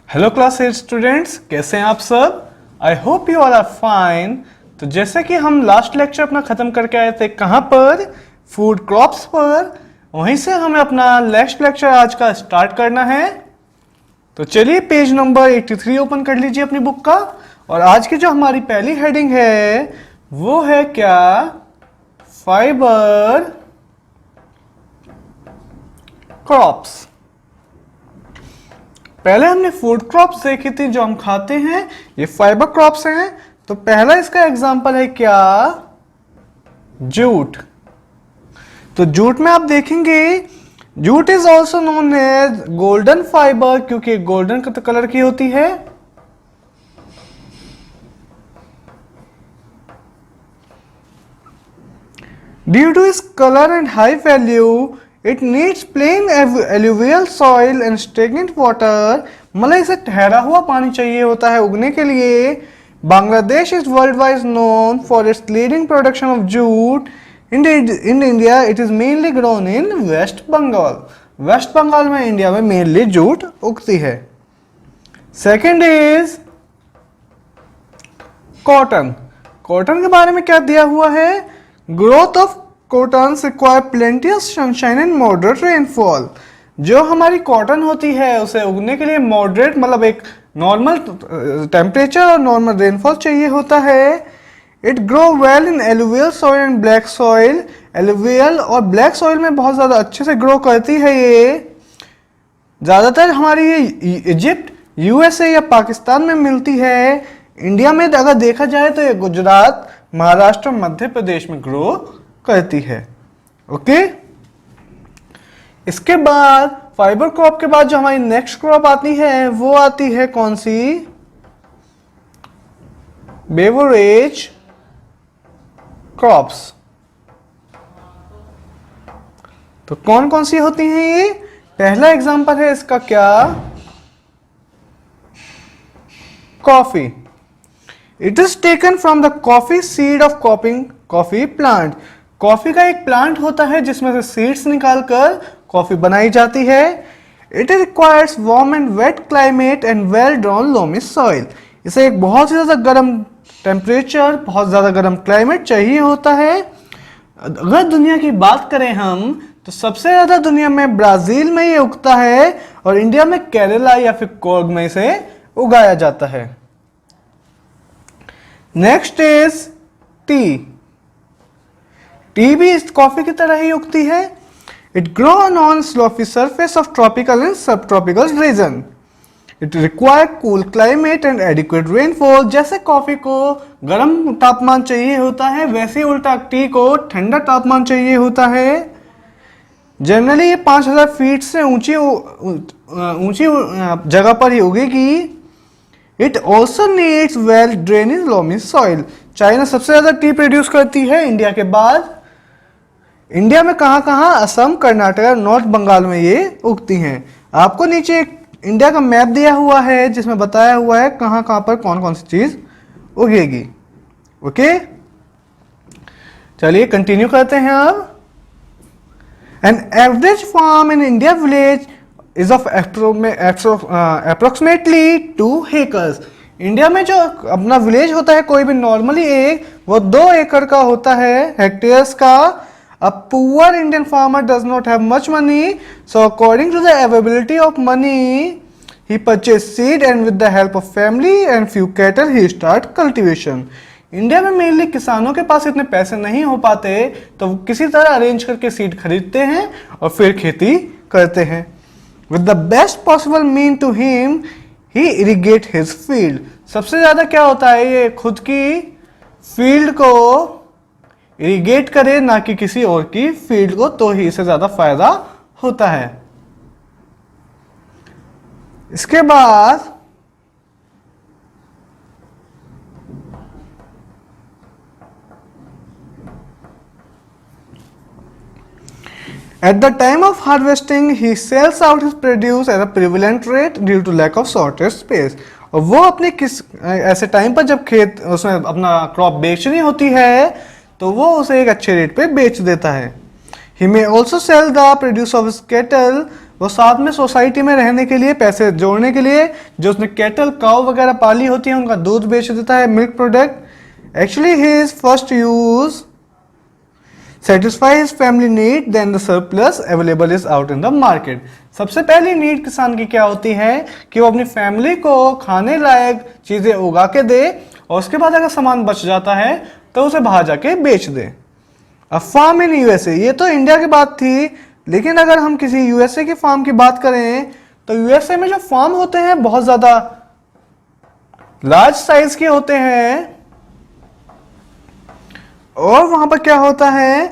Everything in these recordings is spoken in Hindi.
हेलो क्लास 8 स्टूडेंट्स, कैसे हैं आप सब। I hope you all are fine. तो जैसे कि हम लास्ट लेक्चर अपना ख़त्म करके आए थे कहाँ पर, फूड क्रॉप्स पर, वहीं से हमें अपना नेक्स्ट लेक्चर आज का स्टार्ट करना है। तो चलिए पेज नंबर 83 ओपन कर लीजिए अपनी बुक का। और आज की जो हमारी पहली हेडिंग है वो है क्या, फाइबर क्रॉप्स। पहले हमने फूड क्रॉप्स देखी थी जो हम खाते हैं, ये फाइबर क्रॉप्स हैं। तो पहला इसका एग्जांपल है क्या, जूट। तो जूट में आप देखेंगे jute is also known as golden fibre, क्योंकि गोल्डन कलर की होती है। Due to its colour and high value it needs plain alluvial soil and stagnant water. मतलब इसे ठहरा हुआ पानी चाहिए होता है उगने के लिए। Bangladesh is world wide known for its leading production of jute. In India it is mainly grown in West Bengal. West Bengal में इंडिया में मेनली जूट उगती है। Second is cotton. कॉटन के बारे में क्या दिया हुआ है, growth of cotton require plenty of sunshine and moderate rainfall. जो हमारी कॉटन होती है उसे उगने के लिए मॉडरेट मतलब एक नॉर्मल टेम्परेचर और नॉर्मल रेनफॉल चाहिए होता है। It grow well in alluvial soil and black soil. Alluvial और ब्लैक सॉइल में बहुत ज़्यादा अच्छे से ग्रो करती है ये। ज़्यादातर हमारी ये इजिप्ट, यूएसए या पाकिस्तान में मिलती है। इंडिया में अगर देखा जाए तो ये गुजरात, महाराष्ट्र, मध्य प्रदेश में ग्रो करती है। ओके, इसके बाद फाइबर क्रॉप के बाद जो हमारी नेक्स्ट क्रॉप आती है वो आती है कौन सी, बेवरेज क्रॉप्स। तो कौन कौन सी होती हैं ये, पहला एग्जांपल है इसका क्या, coffee. It is taken from the coffee seed of coffee plant. Coffee का एक प्लांट होता है जिसमें से सीड्स निकालकर कॉफी बनाई जाती है। It requires warm and wet climate and well drawn loamy soil. इसे एक बहुत ही ज़्यादा गर्म टेम्परेचर, बहुत ज़्यादा गर्म क्लाइमेट चाहिए होता है। अगर दुनिया की बात करें हम तो सबसे ज़्यादा दुनिया में ब्राज़ील में ये उगता है और इंडिया में केरला या फिर कोर्ग में इसे उगाया जाता है। Next is T. टी भी इस कॉफी की तरह ही उगती है। It grow on slopy surface of tropical and subtropical region. It require cool climate and adequate rainfall. जैसे कॉफी को गर्म तापमान चाहिए होता है वैसे उल्टा टी को ठंडा तापमान चाहिए होता है। जनरली ये 5000 फीट से ऊंची जगह पर ही उगेगी। It also needs well drainage loamy soil. China सबसे ज़्यादा टी प्रोड्यूस करती है इंडिया के बाद। इंडिया में कहाँ कहाँ, असम, कर्नाटक, नॉर्थ बंगाल में ये उगती हैं। आपको नीचे एक इंडिया का मैप दिया हुआ है जिसमें बताया हुआ है कहाँ कहाँ पर कौन कौन सी चीज़ उगेगी। ओके, चलिए कंटिन्यू करते हैं अब। An average farm in India village is of approximately 2 acres. India में जो अपना विलेज होता है कोई भी नॉर्मली वो 2 एकड़ का होता है, हेक्टेयर्स का। A poor Indian farmer does not have much money, so according to the availability of money, he purchased seed and with the help of family and few cattle, he start cultivation. India में मेनली किसानों के पास इतने पैसे नहीं हो पाते तो वो किसी तरह अरेंज करके सीड खरीदते हैं और फिर खेती करते हैं। With the best possible mean to him, he irrigate his field. सबसे ज़्यादा क्या होता है, ये खुद की फील्ड को इरिगेट करे ना कि किसी और की फील्ड को, तो ही इसे ज़्यादा फायदा होता है। इसके बाद at the time of harvesting he sells out his produce at a prevalent rate due to lack of shortage space. और वो अपने किस ऐसे टाइम पर जब खेत उसमें अपना क्रॉप बेचनी होती है तो वो उसे एक अच्छे रेट पे बेच देता है। He may also sell the produce of his cattle वो साथ में सोसाइटी में रहने के लिए, पैसे जोड़ने के लिए, जो उसने कैटल काउ वगैरह पाली होती है उनका दूध बेच देता है, milk product. Actually his first use satisfy his family need, then the surplus available is out in the market। सबसे पहली नीड किसान की क्या होती है कि वो अपनी फैमिली को खाने लायक चीजें उगा के दे, और उसके बाद अगर सामान बच जाता है तो उसे बाहर जाके बेच दे। अब फार्म इन यूएसए, ये तो इंडिया की बात थी, लेकिन अगर हम किसी यूएसए की फार्म की बात करें तो यूएसए में जो फार्म होते हैं बहुत ज्यादा लार्ज साइज के होते हैं, और वहां पर क्या होता है,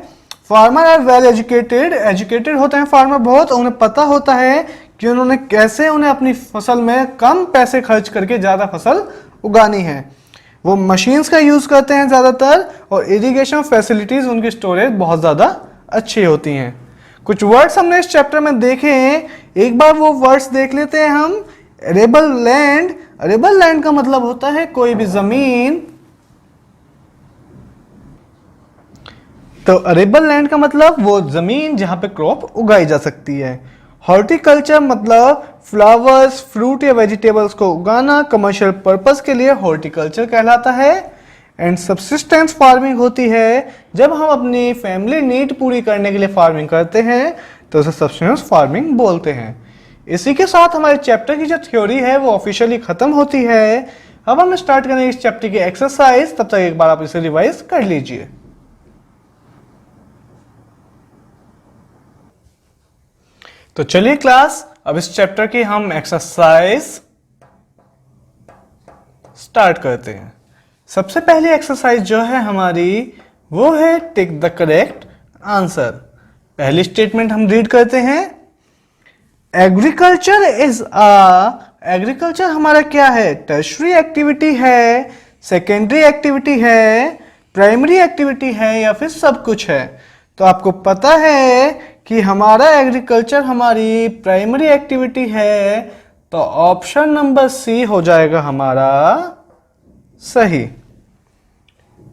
फार्मर आर वेल एजुकेटेड होते हैं फार्मर बहुत, उन्हें पता होता है कि उन्होंने कैसे उन्हें अपनी फसल में कम पैसे खर्च करके ज़्यादा फसल उगानी है। वो मशीन्स का यूज़ करते हैं ज़्यादातर, और इरिगेशन फैसिलिटीज़, उनकी स्टोरेज बहुत ज़्यादा अच्छी होती हैं। कुछ वर्ड्स हमने इस चैप्टर में देखे हैं, एक बार वो वर्ड्स देख लेते हैं हम। अरेबल लैंड, अरेबल लैंड का मतलब होता है कोई भी ज़मीन, तो अरेबल लैंड का मतलब वो जमीन जहां पे क्रॉप उगाई जा सकती है। हॉर्टिकल्चर मतलब फ्लावर्स, फ्रूट या वेजिटेबल्स को उगाना कमर्शियल पर्पस के लिए हॉर्टिकल्चर कहलाता है। एंड सब्सिस्टेंस फार्मिंग होती है जब हम अपनी फैमिली नीड पूरी करने के लिए फार्मिंग करते हैं, तो उसे सब्सिस्टेंस फार्मिंग बोलते हैं। इसी के साथ हमारे चैप्टर की जो थ्योरी है वो ऑफिशियली खत्म होती है। अब हम स्टार्ट करेंगे इस चैप्टर की एक्सरसाइज, तब तक एक बार आप इसे रिवाइज कर लीजिए। तो चलिए क्लास, अब इस चैप्टर की हम एक्सरसाइज स्टार्ट करते हैं। सबसे पहली एक्सरसाइज जो है हमारी वो है टिक द करेक्ट आंसर। पहली स्टेटमेंट हम रीड करते हैं। एग्रीकल्चर इज एग्रीकल्चर हमारा क्या है, टर्शरी एक्टिविटी है, सेकेंडरी एक्टिविटी है, प्राइमरी एक्टिविटी है, या फिर सब कुछ है। तो आपको पता है कि हमारा एग्रीकल्चर हमारी प्राइमरी एक्टिविटी है, तो ऑप्शन नंबर सी हो जाएगा हमारा सही।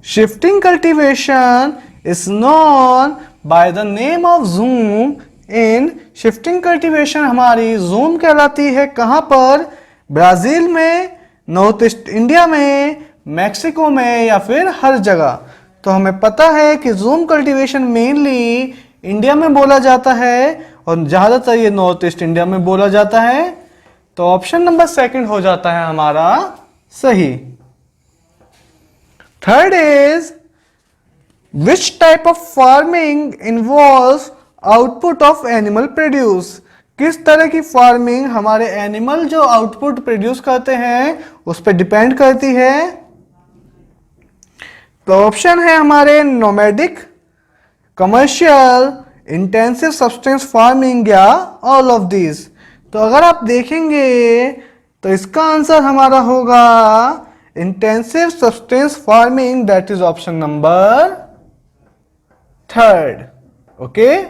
Shifting cultivation is known by the name of zoom in, shifting cultivation हमारी जूम कहलाती है कहां पर, ब्राजील में, नॉर्थ ईस्ट इंडिया में, मैक्सिको में, या फिर हर जगह। तो हमें पता है कि जूम कल्टीवेशन मेनली इंडिया में बोला जाता है, और ज्यादातर ये नॉर्थ ईस्ट इंडिया में बोला जाता है, तो ऑप्शन नंबर सेकंड हो जाता है हमारा सही। Third is which type of farming involves output of animal produce, किस तरह की फार्मिंग हमारे एनिमल जो आउटपुट प्रोड्यूस करते हैं उस पर डिपेंड करती है। तो ऑप्शन है हमारे nomadic, commercial, intensive substance farming, या ऑल ऑफ दिस। तो अगर आप देखेंगे तो इसका आंसर हमारा होगा intensive substance farming, that is option number third. Okay,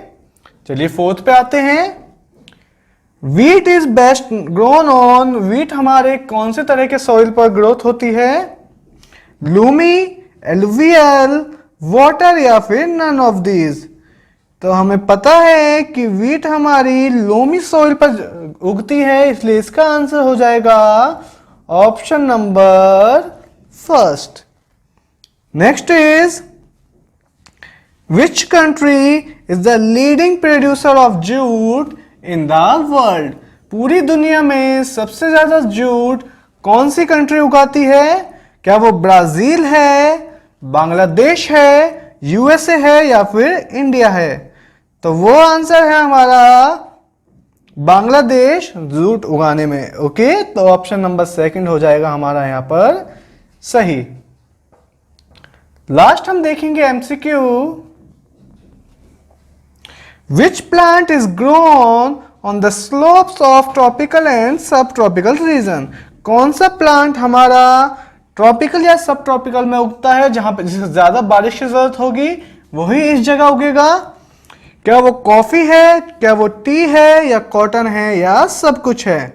चलिए फोर्थ पे आते हैं। Wheat is best grown on, wheat हमारे कौन से तरह के सॉइल पर ग्रोथ होती है, लूमी, एलुवियल, वाटर, या फिर नन ऑफ दीज। तो हमें पता है कि वीट हमारी लोमी सॉइल पर उगती है, इसलिए इसका आंसर हो जाएगा option number first. Next is which country is the leading producer of jute in the world, पूरी दुनिया में सबसे ज्यादा जूट कौन सी कंट्री उगाती है, क्या वो ब्राजील है, बांग्लादेश है, यूएसए है, या फिर इंडिया है। तो वो आंसर है हमारा बांग्लादेश जूट उगाने में। ओके, तो ऑप्शन नंबर सेकंड हो जाएगा हमारा यहां पर सही। लास्ट हम देखेंगे MCQ. Which plant is grown on the slopes of tropical and subtropical reason, कौन सा प्लांट हमारा ट्रॉपिकल या सब ट्रॉपिकल में उगता है, जहां पर जिसे ज्यादा बारिश की जरूरत होगी वही इस जगह उगेगा। क्या वो कॉफी है, क्या वो टी है, या कॉटन है, या सब कुछ है।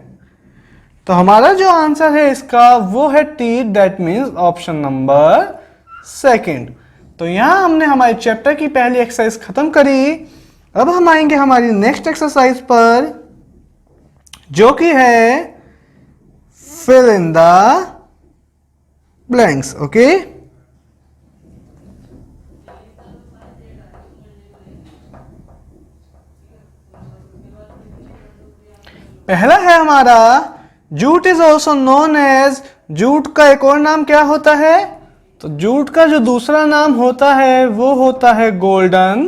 तो हमारा जो आंसर है इसका वो है T, that means option number second. तो यहां हमने हमारे चैप्टर की पहली एक्सरसाइज खत्म करी। अब हम आएंगे हमारी नेक्स्ट एक्सरसाइज पर। जो कि है fill in the blanks. Okay, पहला है हमारा jute is also known as, jute का एक और नाम क्या होता है? तो जूट का जो दूसरा नाम होता है वो होता है golden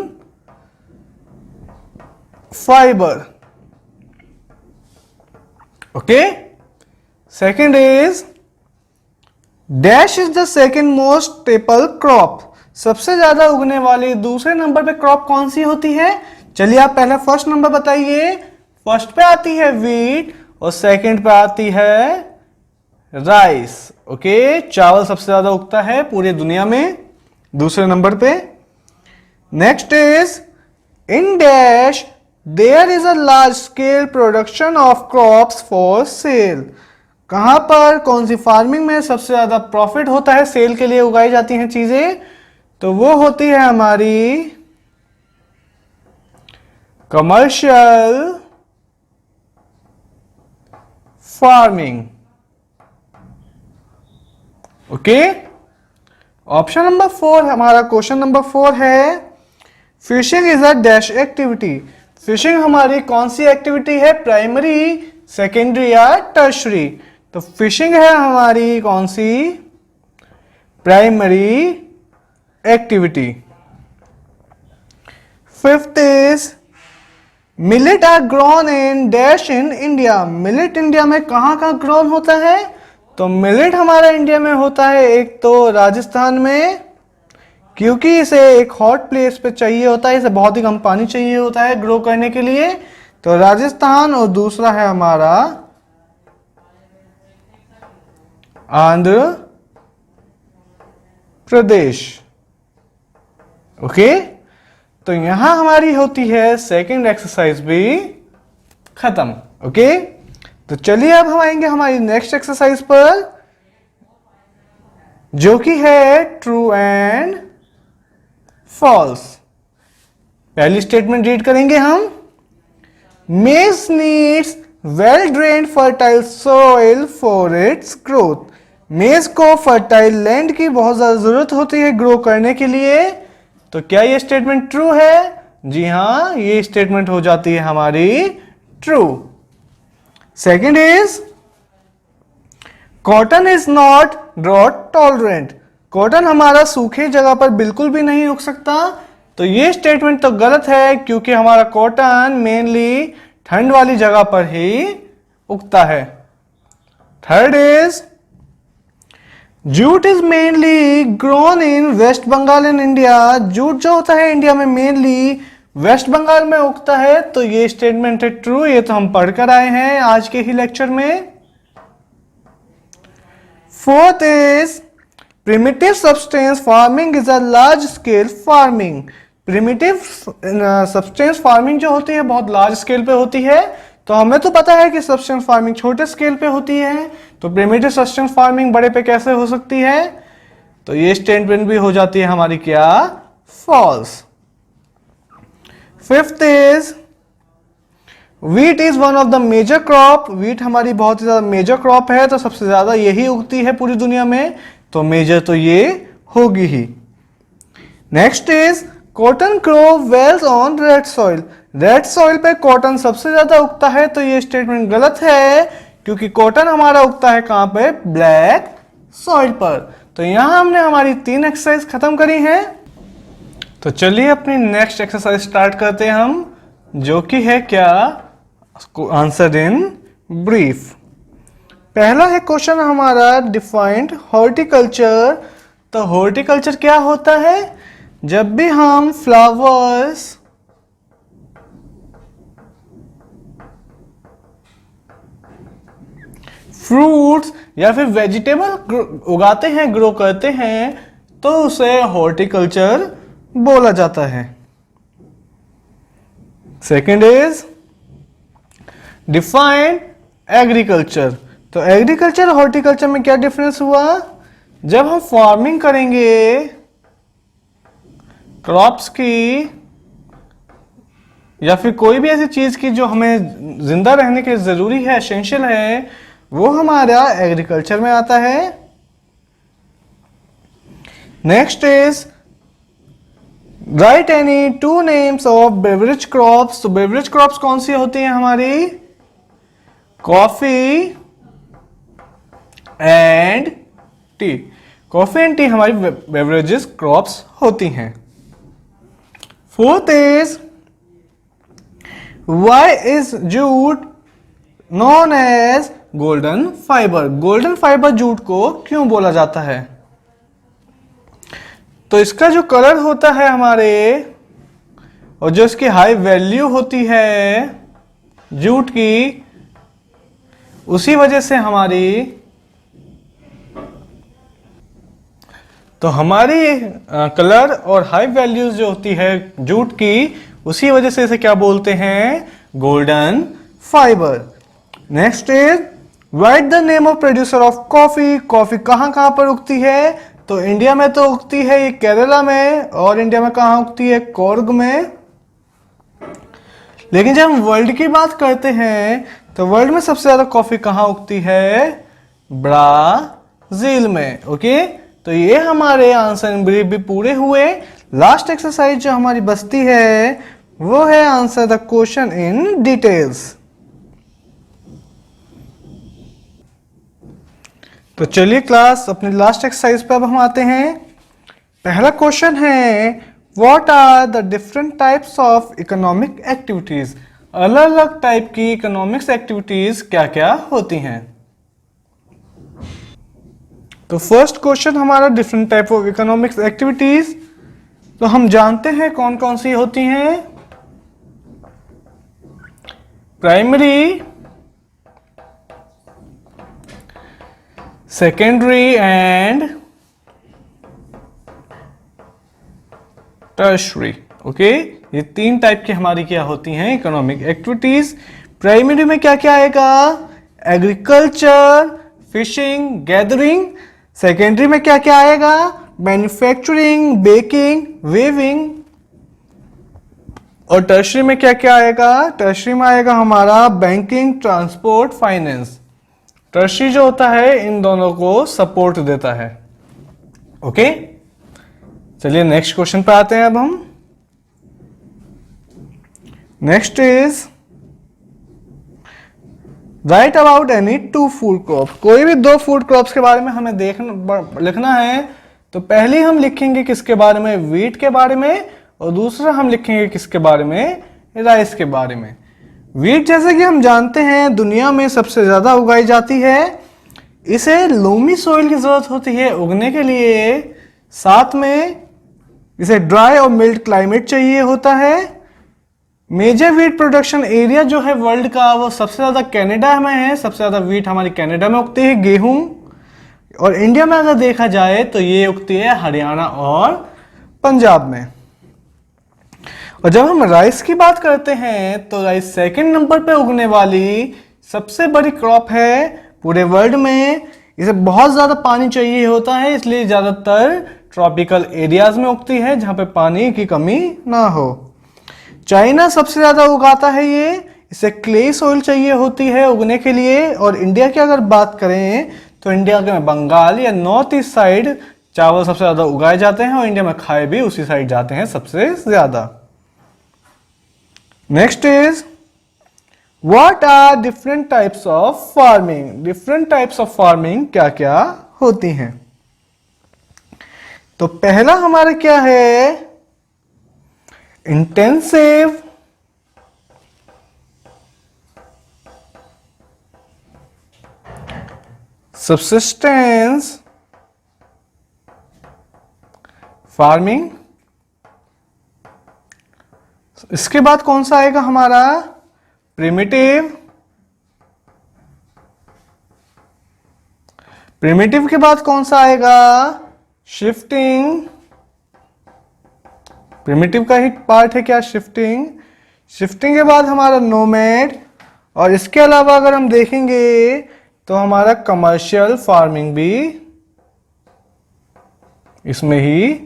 fibre. Okay, second is dash is the second most staple crop. सबसे ज्यादा उगने वाली दूसरे नंबर पे क्रॉप कौन सी होती है? चलिए आप पहले फर्स्ट नंबर बताइए. फर्स्ट पे आती है वीट और सेकंड पे आती है राइस. ओके, चावल सबसे ज्यादा उगता है पूरी दुनिया में दूसरे नंबर पे. Next is in dash there is a large scale production of crops for sale. कहां पर, कौन सी फार्मिंग में सबसे ज्यादा प्रॉफिट होता है, सेल के लिए उगाई जाती हैं चीजें? तो वो होती है हमारी commercial farming. Okay, option number 4 हमारा क्वेश्चन नंबर 4 है fishing is a dash activity. Fishing हमारी कौन सी एक्टिविटी है? प्राइमरी, सेकेंडरी या टर्शरी? तो फिशिंग है हमारी कौन सी? Primary activity. Fifth is millet are grown in dash in India. Millet India में कहां कहां ग्रोन होता है? तो मिलेट हमारा इंडिया में होता है एक तो राजस्थान में, क्योंकि इसे एक हॉट प्लेस पे चाहिए होता है, इसे बहुत ही कम पानी चाहिए होता है ग्रो करने के लिए, तो राजस्थान. और दूसरा है हमारा आंध्र प्रदेश. ओके, तो यहां हमारी होती है सेकंड एक्सरसाइज भी खत्म. ओके, तो चलिए अब हम आएंगे हमारी नेक्स्ट एक्सरसाइज पर, जो कि है ट्रू एंड फॉल्स. पहली स्टेटमेंट रीड करेंगे हम. मेज needs well drained fertile soil for its growth. मेज को फर्टाइल लैंड की बहुत ज्यादा जरूरत होती है ग्रो करने के लिए. तो क्या ये स्टेटमेंट ट्रू है? जी हां, ये स्टेटमेंट हो जाती है हमारी true. Second is cotton is not drought tolerant. Cotton हमारा सूखे जगह पर बिल्कुल भी नहीं उग सकता. तो ये स्टेटमेंट तो गलत है, क्योंकि हमारा कॉटन मेनली ठंड वाली जगह पर ही उगता है. Third is jute is mainly grown in West Bengal in India. Jute जो होता है इंडिया में मेनली वेस्ट बंगाल में उगता है. तो ये स्टेटमेंट है ट्रू, ये तो हम पढ़कर आए हैं आज के ही लेक्चर में. Fourth is primitive substance farming is a large scale farming. Primitive substance farming जो होती है बहुत लार्ज स्केल पे होती है. तो हमें तो पता है कि सब्सटेंस फार्मिंग छोटे स्केल पे होती है, तो प्रिमिटिव सब्सटेंस फार्मिंग बड़े पे कैसे हो सकती है? तो ये स्टेटमेंट भी हो जाती है हमारी क्या? False. Fifth is wheat is one of the major crop. Wheat हमारी बहुत ही ज्यादा मेजर क्रॉप है, तो सबसे ज्यादा यही उगती है पूरी दुनिया में, तो मेजर तो ये होगी ही. Next is cotton grow wells on red soil. Red soil पे कॉटन सबसे ज्यादा उगता है. तो ये स्टेटमेंट गलत है, क्योंकि कॉटन हमारा उगता है कहां पे? ब्लैक सॉइल पर. तो यहां हमने हमारी 3 एक्सरसाइज खत्म करी हैं. तो चलिए अपनी नेक्स्ट एक्सरसाइज स्टार्ट करते हैं हम, जो कि है क्या? Answer in brief. पहला है क्वेश्चन हमारा डिफाइंड हॉर्टिकल्चर. तो हॉर्टिकल्चर क्या होता है? जब भी हम फ्लावर्स, फ्रूट्स या फिर वेजिटेबल उगाते हैं, ग्रो करते हैं, तो उसे हॉर्टिकल्चर बोला जाता है. Second is define agriculture. तो एग्रीकल्चर हॉर्टिकल्चर में क्या डिफरेंस हुआ? जब हम फार्मिंग करेंगे क्रॉप्स की, या फिर कोई भी ऐसी चीज की जो हमें जिंदा रहने के जरूरी है, एसेंशियल है, वो हमारा एग्रीकल्चर में आता है। Next is write any two names of beverage crops. तो बेवरेज क्रॉप्स कौन सी होती हैं हमारी? Coffee and tea. Coffee and tea हमारी बेवरेजेस क्रॉप्स होती हैं। Fourth is why is jute known as golden fibre. Golden fibre jute को क्यों बोला जाता है? तो इसका जो कलर होता है हमारे, और जो इसकी हाई वैल्यू होती है जूट की, उसी वजह से हमारी कलर और हाई वैल्यूज जो होती है जूट की, उसी वजह से इसे क्या बोलते हैं? Golden fibre. Next is right the name of producer of coffee. Coffee कहां कहां पर उगती है? तो इंडिया में तो उगती है ये केरला में, और इंडिया में कहां उगती है? कोर्ग में। लेकिन जब हम वर्ल्ड की बात करते हैं तो वर्ल्ड में सबसे ज्यादा कॉफी कहां उगती है? ब्राजील में। ओके, तो ये हमारे आंसर इन ब्रीफ भी पूरे हुए। लास्ट एक्सरसाइज जो हमारी बचती है वो है answer the question in details. तो चलिए क्लास अपनी लास्ट एक्सरसाइज पे अब हम आते हैं। पहला क्वेश्चन है what are the different types of economic activities. अलग अलग टाइप की इकोनॉमिक्स एक्टिविटीज क्या क्या होती हैं? तो फर्स्ट क्वेश्चन हमारा different type of economics activities. तो हम जानते हैं कौन कौन सी होती हैं। Primary, secondary and tertiary. Okay, ये तीन टाइप की हमारी क्या होती हैं? Economic activities. प्राइमरी में क्या क्या आएगा? Agriculture, fishing, gathering. सेकेंडरी में क्या क्या आएगा? Manufacturing, baking, weaving. और टर्शरी में क्या क्या आएगा? टर्शरी में आएगा हमारा बैंकिंग, ट्रांसपोर्ट, फाइनेंस। टर्शरी जो होता है इन दोनों को सपोर्ट देता है। ओके, चलिए नेक्स्ट क्वेश्चन पे आते हैं अब हम। Next is right about any two food crop. कोई भी दो फूड क्रॉप्स के बारे में हमें लिखना है। तो पहले हम लिखेंगे किसके बारे में? व्हीट के बारे में, और दूसरा हम लिखेंगे किसके बारे में? राइस के बारे में। व्हीट जैसे कि हम जानते हैं दुनिया में सबसे ज्यादा उगाई जाती है। इसे लोमी सोइल की जरूरत होती है उगने के लिए, साथ में इसे ड्राई और मिल्ड क्लाइमेट चाहिए होता है। मेजर व्हीट प्रोडक्शन एरिया जो है वर्ल्ड का, वो सबसे ज्यादा कनाडा में है। सबसे ज्यादा व्हीट हमारी कनाडा में उगती है, गेहूं। और इंडिया में अगर देखा जाए तो ये उगती है हरियाणा और पंजाब में। और जब हम राइस की बात करते हैं तो राइस सेकंड नंबर पे उगने वाली सबसे बड़ी क्रॉप है पूरे वर्ल्ड में। इसे बहुत ज्यादा पानी चाहिए होता है, इसलिए ज्यादातर ट्रॉपिकल एरियाज में उगती है जहां पे पानी की कमी ना हो। चाइना सबसे ज्यादा उगाता है ये, इसे क्ले सोइल चाहिए होती है उगने के लिए। और इंडिया की अगर बात करें तो इंडिया के बंगाल या नॉर्थ ईस्ट साइड चावल सबसे ज्यादा उगाए जाते हैं, और इंडिया में खाए भी उसी साइड जाते हैं सबसे ज्यादा। Next is what are different types of farming. Different types of farming क्या क्या होती हैं? तो पहला हमारा क्या है? Intensive, subsistence farming. इसके बाद कौन सा आएगा हमारा? प्रिमिटिव। प्रिमिटिव के बाद कौन सा आएगा? शिफ्टिंग। प्रिमिटिव का ही पार्ट है क्या? शिफ्टिंग। शिफ्टिंग के बाद हमारा नोमैड। और इसके अलावा अगर हम देखेंगे तो हमारा कमर्शियल फार्मिंग भी इसमें ही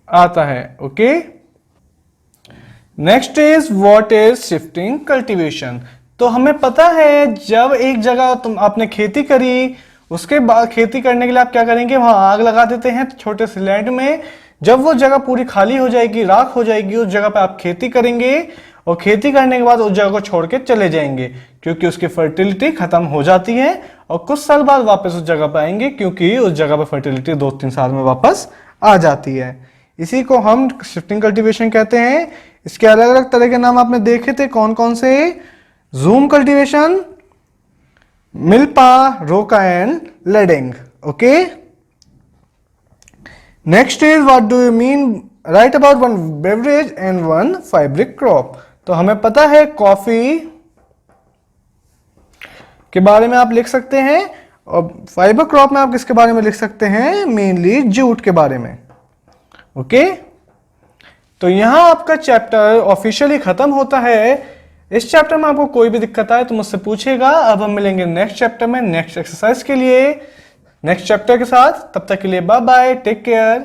आता है। Okay, next is what is shifting cultivation. तो हमें पता है जब एक जगह आपने खेती करी, उसके बाद खेती करने के लिए आप क्या करेंगे, वहां आग लगा देते हैं छोटे से लैंड में। जब वो जगह पूरी खाली हो जाएगी, राख हो जाएगी, उस जगह पे आप खेती करेंगे और खेती करने के बाद उस जगह को छोड़ के चले जाएंगे, क्योंकि उसकी फर्टिलिटी खत्म हो जाती है और कुछ साल बाद वापस उस जगह पे आएंगे, क्योंकि उस जगह पे फर्टिलिटी 2-3 साल में वापस आ जाती है। इसी को हम शिफ्टिंग कल्टीवेशन कहते हैं। इसके अलग अलग तरह के नाम आपने देखे थे, कौन कौन से? Jhum cultivation, milpa, roca and ladang. Okay, next is what do you mean write about one beverage and one fabric crop. तो हमें पता है कॉफी के बारे में आप लिख सकते हैं, और फाइबर क्रॉप में आप किसके बारे में लिख सकते हैं? मेनली जूट के बारे में। ओके, तो यहां आपका चैप्टर ऑफिशियली खत्म होता है। इस चैप्टर में आपको कोई भी दिक्कत आए तो मुझसे पूछेगा। अब हम मिलेंगे नेक्स्ट चैप्टर में, नेक्स्ट एक्सरसाइज के लिए, नेक्स्ट चैप्टर के साथ। तब तक के लिए बाय बाय, टेक केयर।